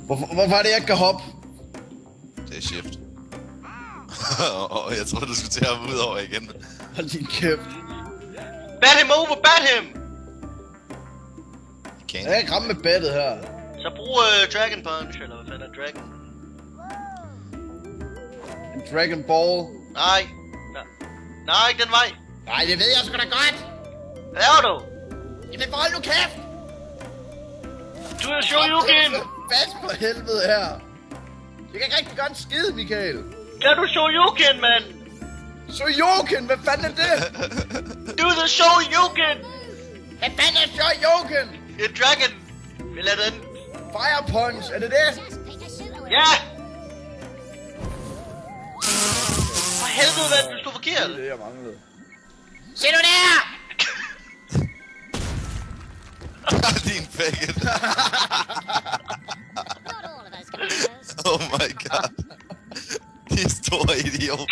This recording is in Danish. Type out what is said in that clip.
Hvorfor er det, jeg ikke kan hoppe? Det er shift. Og jeg tror du skulle til at hoppe ud over igen. Hold din kæft. Bat him over, bat him! Jeg kan ikke ramme med battet her. Så brug Dragon Punch, eller hvad fanden er Dragon? En Dragon Ball. Nej. Nej, ikke den vej. Nej, det ved jeg sgu da godt. Hvad laver du? Jamen, hold nu kæft. Du er Shoryuken! Fast for helvede her. Jeg kan ikke rigtig gøre en skid, Michael. Gør du Shoryuken, mand? Shoryuken, hvad fanden er det? Du er Shoryuken! Hvad fanden er Shoryuken? Det er Dragon! Vi lader den. Fire Punch, er det det? Ja! For helvede, hvad du stod forkert? Det er det, jeg manglede. Se du der! Din faggot. Oh my god. De store idiot.